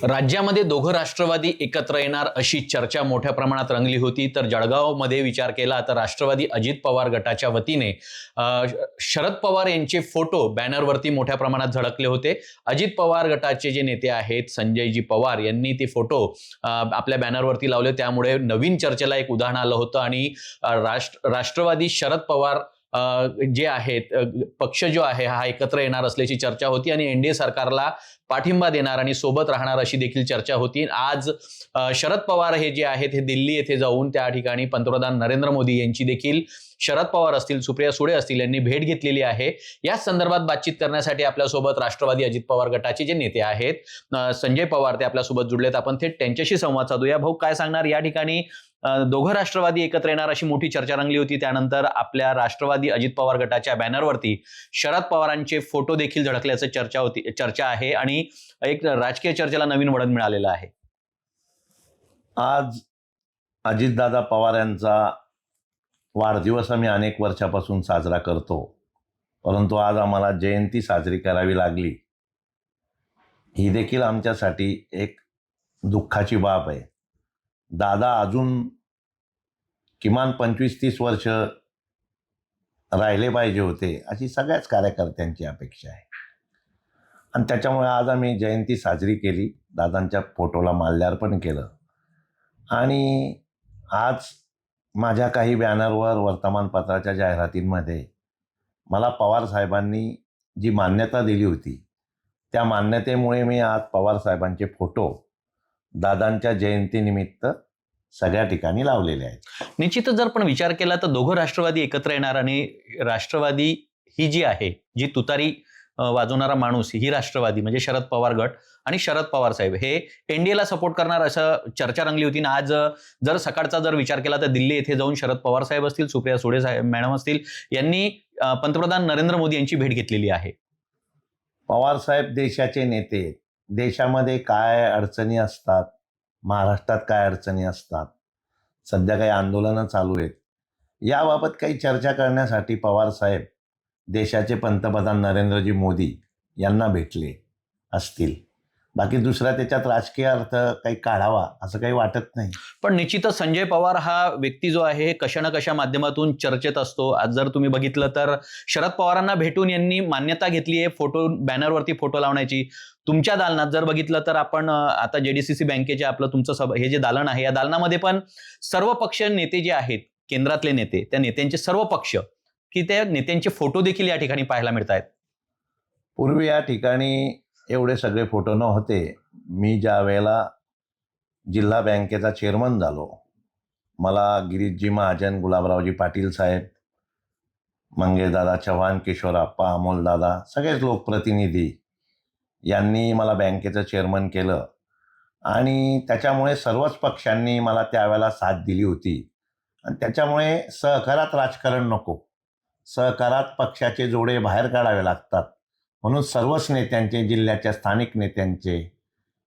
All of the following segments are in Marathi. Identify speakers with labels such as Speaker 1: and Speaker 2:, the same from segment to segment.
Speaker 1: राज्यामध्ये दोघं राष्ट्रवादी एकत्र येणार अशी चर्चा मोठ्या प्रमाणात रंगली होती. तर जळगावमध्ये विचार केला तर राष्ट्रवादी अजित पवार गटाच्या वतीने शरद पवार यांचे फोटो बॅनरवरती मोठ्या प्रमाणात झळकले होते. अजित पवार गटाचे जे नेते आहेत संजयजी पवार यांनी ते फोटो आपल्या बॅनरवरती लावले. त्यामुळे नवीन चर्चेला एक उदाहरण आलं होतं आणि राष्ट्रवादी शरद पवार जे आहेत पक्ष जो आहे हा एकत्र येणार असल्याची चर्चा होती आणि एनडीए सरकारला पाठिंबा देणार आणि सोबत राहणार अशी देखील चर्चा होती. आज शरद पवार हे जे आहेत हे दिल्ली येथे जाऊन त्या ठिकाणी पंतप्रधान नरेंद्र मोदी यांची देखील शरद पवार असतील, सुप्रिया सुळे असतील यांनी भेट घेतलेली आहे. या संदर्भात बातचीत करण्यासाठी आपल्यासोबत राष्ट्रवादी अजित पवार गटाचे जे नेते आहेत संजय पवार ते आपल्यासोबत जुडलेत. आपण थेट त्यांच्याशी संवाद साधूया. भाऊ, काय सांगणार? या ठिकाणी दोघं राष्ट्रवादी एकत्र येणार अशी मोठी चर्चा रंगली होती. त्यानंतर आपल्या राष्ट्रवादी अजित पवार गटाच्या बॅनरवरती शरद पवारांचे फोटो देखील झळकल्याचं चर्चा आहे आणि एक राजकीय चर्चेला नवीन वळण मिळालेलं आहे.
Speaker 2: आज अजितदादा पवार यांचा वाढदिवस आम्ही अनेक वर्षापासून साजरा करतो, परंतु आज आम्हाला जयंती साजरी करावी लागली. ही देखील आमच्यासाठी एक दुःखाची बाब आहे. दादा अजून किमान 25-30 वर्ष राहिले पाहिजे होते अशी सगळ्याच कार्यकर्त्यांची अपेक्षा आहे आणि त्याच्यामुळे आज आम्ही जयंती साजरी केली. दादांच्या फोटोला माल्यार्पण केलं आणि आज माझ्या काही बॅनरवर वर्तमानपत्राच्या जाहिरातींमध्ये मला पवार साहेबांनी जी मान्यता दिली होती त्या मान्यतेमुळे मी आज पवार साहेबांचे फोटो दादांच्या जयंतीनिमित्त सगळ्या ठिकाणी लावलेले आहेत.
Speaker 1: निश्चितच जर पण विचार केला तर दोघं राष्ट्रवादी एकत्र येणार आणि राष्ट्रवादी ही जी आहे, जी तुतारी वाजवणारा माणूस ही राष्ट्रवादी म्हणजे शरद पवार गट आणि शरद पवार साहेब हे एनडीएला सपोर्ट करणार असं चर्चा रंगली होती. ना आज जर सकाळचा जर विचार केला तर दिल्ली येथे जाऊन शरद पवार साहेब असतील, सुप्रिया सुळे साहेब मॅडम असतील यांनी पंतप्रधान नरेंद्र मोदी यांची भेट घेतलेली आहे.
Speaker 2: पवार साहेब देशाचे नेते. देशामध्ये काय अडचणी असतात, महाराष्ट्रात काय अडचणी असतात, सध्या काही आंदोलनं चालू आहेत, याबाबत काही चर्चा करण्यासाठी पवार साहेब देशाचे पंतप्रधान नरेंद्रजी मोदी यांना भेटले असतील. बाकी दुसरा त्याच्यात राजकीय अर्थ काही काढावा असं काही वाटत नाही.
Speaker 1: पण निश्चितच संजय पवार हा व्यक्ती जो आहे कशा ना कशा माध्यमातून चर्चेत असतो. आज जर तुम्ही बघितलं तर शरद पवारांना भेटून यांनी मान्यता घेतली आहे फोटो बॅनरवरती फोटो लावण्याची. तुमच्या दालनात जर बघितलं तर आपण आता जेडीसीसी बँकेचे आपलं तुमचं हे जे दालन आहे या दालनामध्ये पण सर्व पक्ष नेते जे आहेत केंद्रातले नेते त्या नेत्यांचे सर्व पक्ष की त्या नेत्यांचे फोटो देखील या ठिकाणी पाहायला मिळत आहेत.
Speaker 2: पूर्वी या ठिकाणी एवढे सगळे फोटो नव्हते. मी ज्या वेळेला जिल्हा बँकेचा चेअरमन झालो, मला गिरीशजी महाजन, गुलाबरावजी पाटील साहेब, मंगेशदादा चव्हाण, किशोरप्पा, अमोलदादा सगळेच लोकप्रतिनिधी यांनी मला बँकेचं चेअरमन केलं आणि त्याच्यामुळे सर्वच पक्षांनी मला त्यावेळेला साथ दिली होती आणि त्याच्यामुळे सहकारात राजकारण नको, सहकारात पक्षाचे जोडे बाहेर काढावे लागतात म्हणून सर्वच नेत्यांचे, जिल्ह्याच्या स्थानिक नेत्यांचे,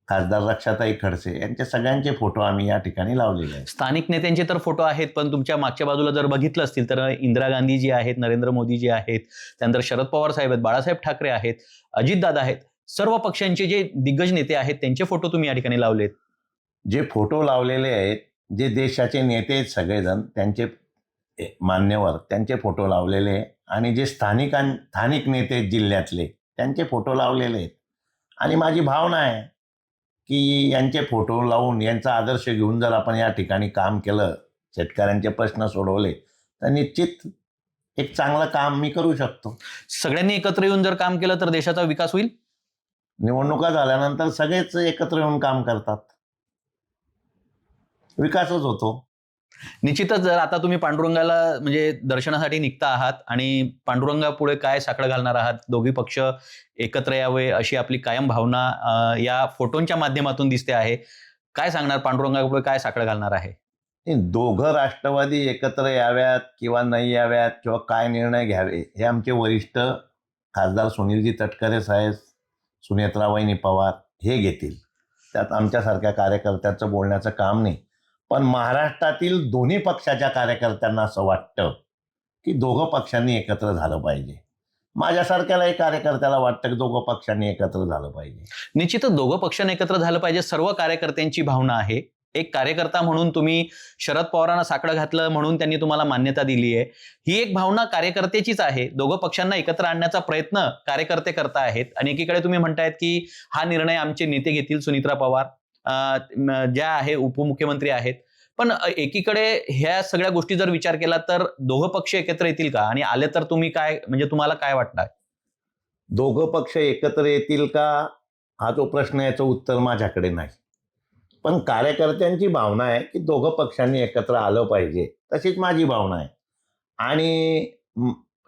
Speaker 2: खासदार रक्षाताई खडसे यांचे सगळ्यांचे फोटो आम्ही या ठिकाणी लावलेले आहेत.
Speaker 1: स्थानिक नेत्यांचे तर फोटो आहेत, पण तुमच्या मागच्या बाजूला जर बघितलं असतील तर इंदिरा गांधी जी आहेत, नरेंद्र मोदी जी आहेत, त्यानंतर शरद पवार साहेब आहेत, बाळासाहेब ठाकरे आहेत, अजितदादा आहेत, सर्व पक्षांचे जे दिग्गज नेते आहेत त्यांचे फोटो तुम्ही या ठिकाणी लावलेत.
Speaker 2: जे फोटो लावलेले आहेत, जे देशाचे नेते आहेत सगळेजण, त्यांचे मान्यवर त्यांचे फोटो लावलेले आणि जे स्थानिक नेते आहेत जिल्ह्यातले त्यांचे फोटो लावलेले आहेत. आणि माझी भावना आहे की यांचे फोटो लावून यांचा आदर्श घेऊन जर आपण या ठिकाणी काम केलं, शेतकऱ्यांचे प्रश्न सोडवले तर निश्चित एक चांगलं काम मी करू शकतो.
Speaker 1: सगळ्यांनी एकत्र येऊन जर काम केलं तर देशाचा विकास होईल.
Speaker 2: निवडणुका झाल्यानंतर सगळेच एकत्र येऊन काम करतात, विकासच होतो.
Speaker 1: निश्चितच जर आता तुम्ही पांडुरंगाला म्हणजे दर्शनासाठी निघता आहात आणि पांडुरंगापुढे काय साकडं घालणार आहात, दोघी पक्ष एकत्र यावे अशी आपली कायम भावना या फोटोंच्या माध्यमातून दिसते आहे. काय सांगणार, पांडुरंगापुढे काय साकडं घालणार आहे?
Speaker 2: दोघं राष्ट्रवादी एकत्र याव्यात किंवा नाही याव्यात किंवा काय निर्णय घ्यावे हे आमचे वरिष्ठ खासदार सुनीलजी तटकरे साहेब, सुनेत्राबाईंनी पवार हे घेतील. त्यात आमच्यासारख्या कार्यकर्त्याचं बोलण्याचं काम नाही. पण महाराष्ट्रातील दोन्ही पक्षाच्या कार्यकर्त्यांना असं वाटतं की दोघं पक्षांनी एकत्र झालं पाहिजे. माझ्यासारख्यालाही कार्यकर्त्याला वाटतं की दोघं पक्षांनी एकत्र झालं पाहिजे.
Speaker 1: निश्चितच दोघं पक्षांनी एकत्र झालं पाहिजे, सर्व कार्यकर्त्यांची भावना आहे. एक कार्यकर्ता म्हणून तुम्ही शरद पवारांना साकडं घातलं म्हणून त्यांनी तुम्हाला मान्यता दिली आहे. ही एक भावना कार्यकर्त्याचीच आहे. दोघं पक्षांना एकत्र आणण्याचा प्रयत्न कार्यकर्ते करता आहेत आणि एकीकडे तुम्ही म्हणतायत की हा निर्णय आमचे नेते घेतील, सुनित्रा पवार ज्या आहे उपमुख्यमंत्री आहेत. पण एकीकडे ह्या सगळ्या गोष्टी जर विचार केला तर दोघं पक्ष एकत्र येतील का? आणि आले तर तुम्ही काय, म्हणजे तुम्हाला काय वाटतं?
Speaker 2: दोघं पक्ष एकत्र येतील का हा जो प्रश्न, याचं उत्तर माझ्याकडे नाही. पण कार्यकर्त्यांची भावना आहे की दोघं पक्षांनी एकत्र आलं पाहिजे, तशीच माझी भावना आहे. आणि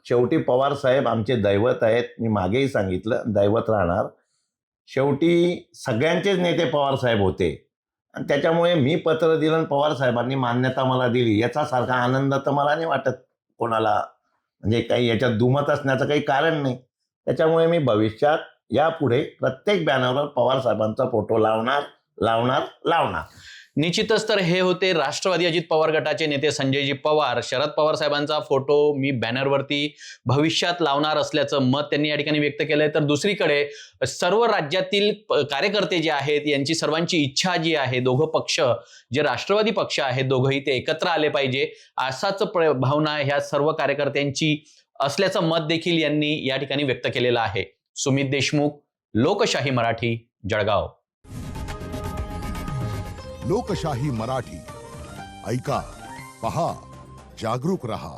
Speaker 2: शेवटी पवार साहेब आमचे दैवत आहेत. मी मागेही सांगितलं, दैवत राहणार. शेवटी सगळ्यांचेच नेते पवार साहेब होते आणि त्याच्यामुळे मी पत्र दिलं आणि पवार साहेबांनी मान्यता मला दिली, याचा सारखा आनंद तर मला नाही वाटत कोणाला. म्हणजे काही याच्यात दुमत असण्याचं काही कारण नाही. त्याच्यामुळे मी भविष्यात यापुढे प्रत्येक बॅनरवर पवार साहेबांचा फोटो लावणार.
Speaker 1: निश्चितच. तर हे होते राष्ट्रवादी अजित पवार गटाचे नेते संजयजी पवार. शरद पवार साहेबांचा फोटो मी बॅनरवरती भविष्यात लावणार असल्याचं मत त्यांनी या ठिकाणी व्यक्त केलंय. तर दुसरीकडे सर्व राज्यातील कार्यकर्ते जे आहेत यांची सर्वांची इच्छा जी आहे, दोघं पक्ष जे राष्ट्रवादी पक्ष आहेत दोघंही ते एकत्र आले पाहिजे, असाच भावना ह्या सर्व कार्यकर्त्यांची असल्याचं मत देखील यांनी या ठिकाणी व्यक्त केलेलं आहे. सुमित देशमुख, लोकशाही मराठी, जळगाव.
Speaker 3: लोकशाही मराठी, ऐका, पहा, जागरूक रहा.